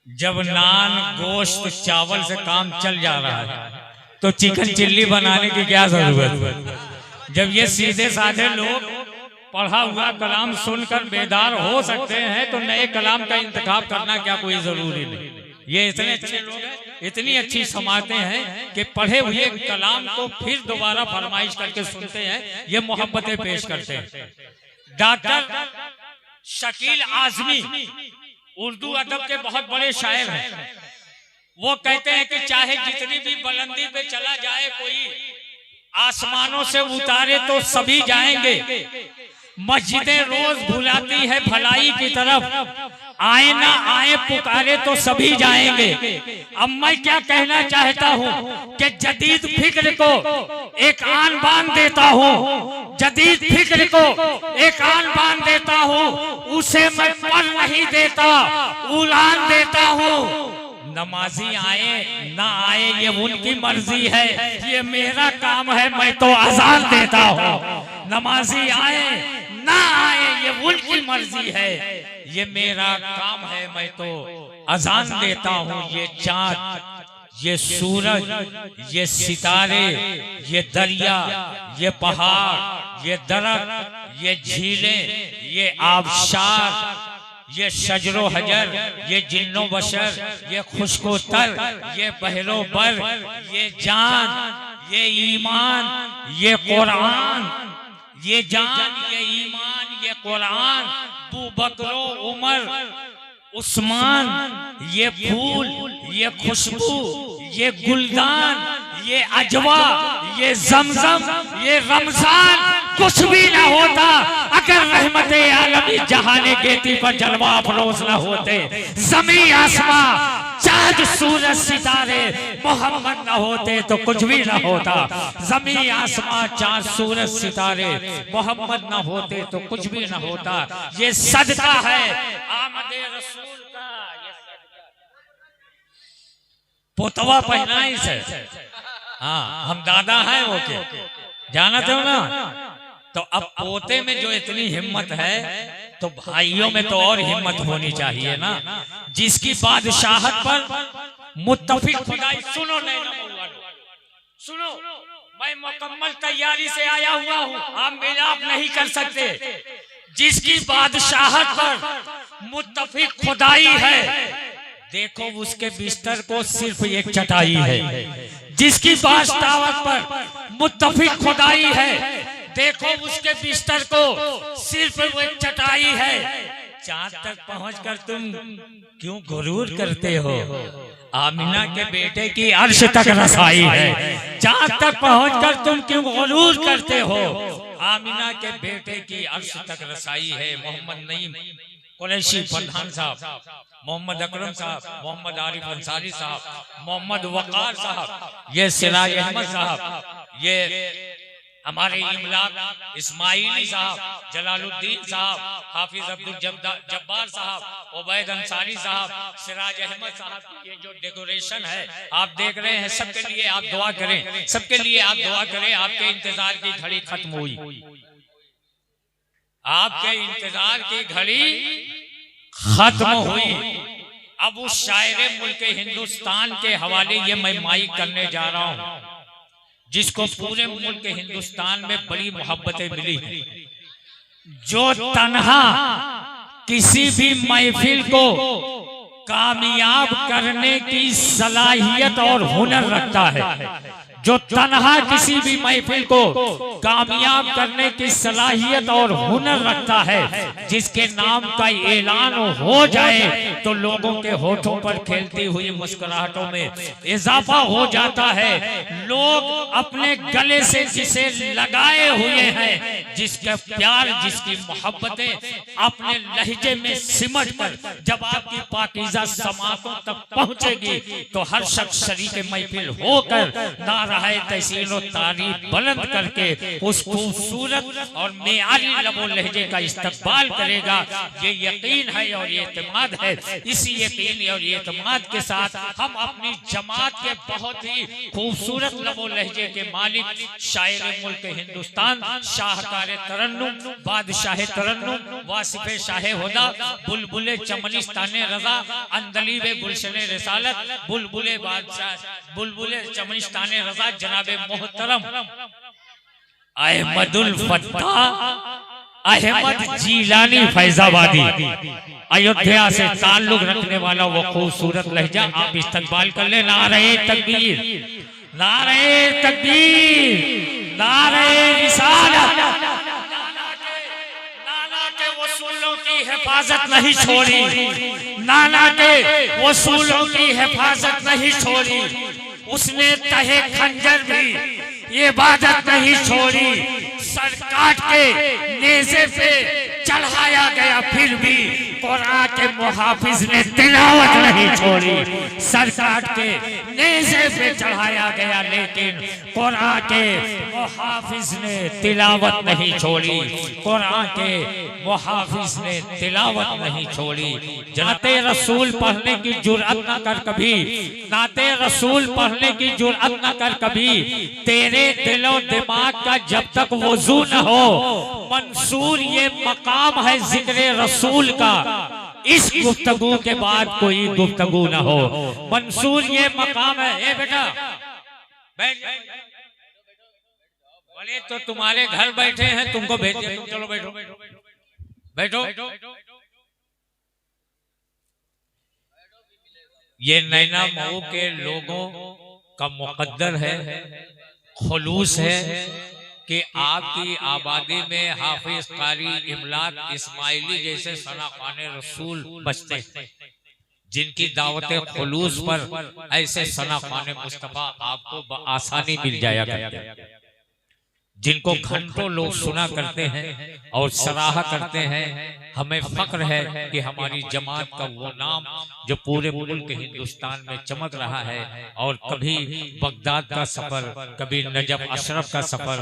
जब नान गोश्त चावल से काम चल जा रहा है तो चिकन चिल्ली बनाने की क्या जरूरत। जब ये सीधे साधे लोग पढ़ा हुआ कलाम सुनकर बेदार हो सकते हैं तो नए कलाम का इंतखाब करना क्या कोई जरूरी नहीं। ये इतने अच्छे लोग हैं, इतनी अच्छी समाते हैं कि पढ़े हुए कलाम को फिर दोबारा फरमाइश करके सुनते हैं, ये मोहब्बतें पेश करते हैं। डॉक्टर शकील आजमी उर्दू अदब के बहुत बड़े शायर हैं। वो कहते हैं कि चाहे जितनी भी बुलंदी पे चला जाए कोई, आसमानों से उतारे तो सभी जाएंगे। मस्जिदें रोज भुलाती है भलाई की तरफ, आए ना आए पुकारे तो सभी जाएंगे। अब मैं क्या कहना चाहता हूँ कि जदीद फिक्र को एक आन बान देता हूँ, जदीद फिक्र को एक आन बान देता हूँ, उसे मैं पर नहीं देता उड़ान देता हूँ। नमाजी आए ना आए ये उनकी मर्जी है, ये मेरा काम है मैं तो अजान देता हूँ। नमाजी आए ना आए ये उनकी मर्जी है, ये मेरा काम है मैं तो अजान देता हूँ। ये चाँद, ये सूरज, ये सितारे, ये दरिया, ये पहाड़, ये दरख्त, ये झीलें, ये आबशार, ये शजरो हजर, ये जिन्नो बशर, ये खुश्को तर, ये बहरो बर, ये जान, ये ईमान, ये कुरान, ये जान, ये ईमान, ये कुरान, अबू बकरो उमर उस्मान, ये फूल, ये खुशबू, ये गुलदान, ये अजवा, ये जमजम, ये रमजान कुछ भी ना होता अगर रहमते आलमी जहाने गेती पर जलवा अफरोज न होते। जमी आसमां चाँद सूरज सितारे मोहम्मद न होते तो कुछ भी न होता। जमी आसमां चाँद सूरज सितारे मोहम्मद न होते तो कुछ भी न होता। ये सदका है आमदे रसूल का, पोतवा पहना इसे। हाँ, हम दादा हैं वो के जानते हो ना। तो अब पोते में जो इतनी हिम्मत है तो भाइयों में तो और हिम्मत होनी चाहिए ना। जिसकी बादशाहत पर मुत्तफिक खुदाई, सुनो नहीं सुनो, मैं मुकम्मल तैयारी से आया हुआ हूँ, आप मिलाप नहीं कर सकते। जिसकी बादशाहत पर मुत्तफिक खुदाई है, देखो उसके बिस्तर को सिर्फ एक चटाई है। जिसकी बादशाहत पर मुत्तफिक खुदाई है, देखो उसके बिस्तर को सिर्फ एक चटाई है। चाँद तक पहुंचकर तुम क्यों गुरूर करते हो? आमिना के बेटे की अर्श तक रसाई है। चाँद तक पहुंचकर तुम क्यों गुरूर करते हो? आमिना के बेटे की अर्श तक रसाई है। मोहम्मद नईम कुरैशी प्रधान साहब, मोहम्मद अकरम साहब, मोहम्मद आरिफ अंसारी साहब, मोहम्मद वकार साहब, ये सिराज अहमद साहब, ये हमारे इमलाक इस्माइली साहब, जलालुद्दीन साहब, हाफिज अब्दुल जब्बार साहब, उबैद अंसारी साहब, सिराज अहमद साहब, ये जो डेकोरेशन है आप देख रहे हैं, सबके लिए आप दुआ करें, सबके लिए आप दुआ करें। आपके इंतजार की घड़ी खत्म हुई, आपके इंतजार की घड़ी खत्म हुई। अब उस शायर मुल्क हिंदुस्तान के हवाले ये मैं माइक करने जा रहा हूँ, जिसको पूरे मुल्क हिंदुस्तान में बड़ी मोहब्बतें मिली हैं, जो तन्हा किसी भी महफिल को कामयाब करने की सलाहियत और हुनर रखता है, जो तन्हा किसी भी महफिल को कामयाब करने की सलाहियत और हुनर रखता है, जिसके नाम का ऐलान हो जाए तो लोगों के होठों पर खेलती हुई मुस्कुराहटों में इजाफा हो जाता है। लोग अपने गले से जिसे लगाए हुए हैं, जिसके प्यार, जिसकी मोहब्बतें अपने लहजे में सिमट कर जब आपकी पाकीज़ा समातों तक पहुंचेगी तो हर शख्स शरीक महफिल होकर नारा रहा तहसीन और तारीफ बुलंद करके उस खूबसूरत और मेयारी लबो लहजे का इस्तकबाल करेगा। ये यकीन है और ये एतमाद है। इसी यकीन और ये एतमाद के साथ हम अपनी जमात के बहुत ही खूबसूरत लबो लहजे के मालिक शायर मुल्क हिंदुस्तान, शाहकार तरन्नुम, बादशाह तरन्नुम, वासिफ शाह हुदा, बुलबुले चमनिस्ताने रजा, अंदलीबे गुलशने रिसालत, बुलबुले बादशाह, बुलबुले चमनिस्ताने रजा जनाबे मोहतरम अहमदुल फत्ताह अहमद जीलानी फैजाबादी अयोध्या से ताल्लुक रखने वाला वो खूबसूरत लहजा आप इस्तकबाल कर ले। नारे तकबीर, नारे तकबीर, नारे रिसालत। नाना के वसूलों की हिफाजत नहीं छोड़ी, नाना के वसूलों की हिफाजत नहीं छोड़ी, उसने तहे खंजर भी ये इबादत नहीं छोड़ी। सर काट के नेज़े पे चढ़ाया गया फिर भी कुरान के मुहाफिज ने तिलावत नहीं छोड़ी। सर काट के नेज़े पे चढ़ाया गया लेकिन कुरान के मुहाफिज ने तिलावत नहीं छोड़ी। कुरान के मुहाफिज ने तिलावत नहीं छोड़ी। नाते रसूल पढ़ने की जुर्अत न कर कभी, नाते रसूल पढ़ने की जुर्अत न कर कभी, तेरे दिलो दिमाग का जब तक वजू न हो। मंसूर ये मकाम है जिक्र रसूल का, इस गुफ्तगू के बाद कोई गुफ्तगू न हो। मंसूर ये मकाम है। ए बेटा बैठ, बोले तो तुम्हारे घर बैठे हैं, तुमको भेजे, तुम चलो बैठो बैठो। ये नैना मऊ के लोगों का मुकद्दर है, खुलूस है कि आपकी आबादी में हाफिज, कारी, इमलाक, इस्माइली जैसे सनाखाने रसूल बचते हैं, जिनकी दावत खुलूस पर ऐसे सनाखाने मुस्तफा आपको बआसानी मिल जाया करते हैं, जिनको घंटों लोग सुना करते हैं और सराहा करते हैं। हमें फक्र है कि हमारी जमात का वो नाम जो पूरे मुल्क हिंदुस्तान में चमक रहा है, और कभी बगदाद का सफर, कभी नजफ अशरफ का सफर,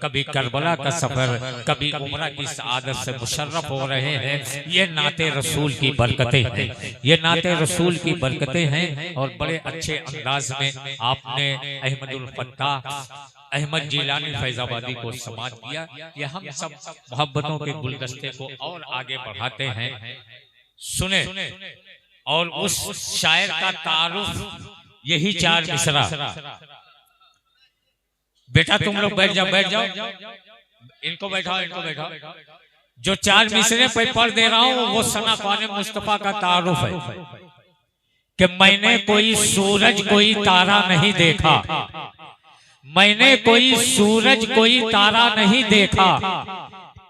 कभी करबला का सफर, कभी उमरा की सआदत से मुशर्रफ हो रहे हैं। ये नाते रसूल की बरकतें हैं, ये नाते रसूल की बरकतें हैं। और बड़े अच्छे अंदाज में आपने अहमदुल फत्ताह अहमद जीलानी फैजाबादी को समाज किया। ये हम सब मोहब्बतों के गुलदस्ते को और आगे बढ़ाते हैं। सुने, और उस शायर का तारुफ यही 4 मिसरा। बेटा तुम लोग बैठ जाओ, बैठ जाओ, इनको बैठाओ, इनको बैठाओ। जो 4 मिसरे पे पढ़ दे रहा हूं वो सना ख्वाने मुस्तफा का तारुफ है कि मैंने कोई सूरज कोई तारा नहीं देखा, मैंने कोई सूरज कोई तारा नहीं देखा,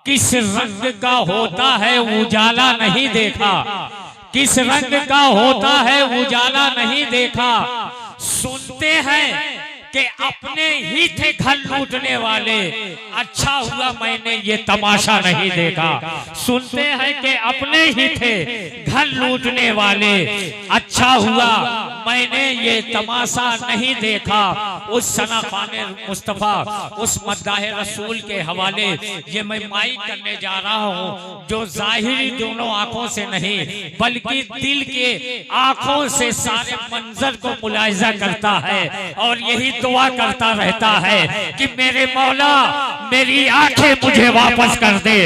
किस रंग का होता है उजाला नहीं देखा, किस रंग का होता है उजाला नहीं देखा। सुनते हैं कि अपने ही थे घर लूटने वाले, अच्छा हुआ मैंने ये तमाशा नहीं देखा। सुनते हैं कि अपने ही थे घर लूटने वाले, अच्छा हुआ मैंने ये तमाशा नहीं देखा। उस सनाखाने मुस्तफा, उस मद्दाह रसूल के हवाले ये मैं माइक करने जा रहा हूँ, जो जाहिरी दोनों आंखों से नहीं बल्कि दिल के आंखों से सारे मंजर को मुलाहिजा करता है और यही दुआ करता रहता है कि मेरे मौला मेरी आंखें मुझे वापस कर दे,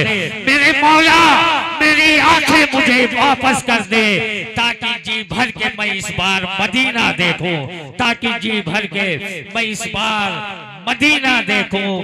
मेरे मौला मेरी आंखें मुझे वापस कर दे, ताकि जी भर के मैं इस बार मदीना देखूं, ताकि जी भर के मैं इस बार मदीना देखूं।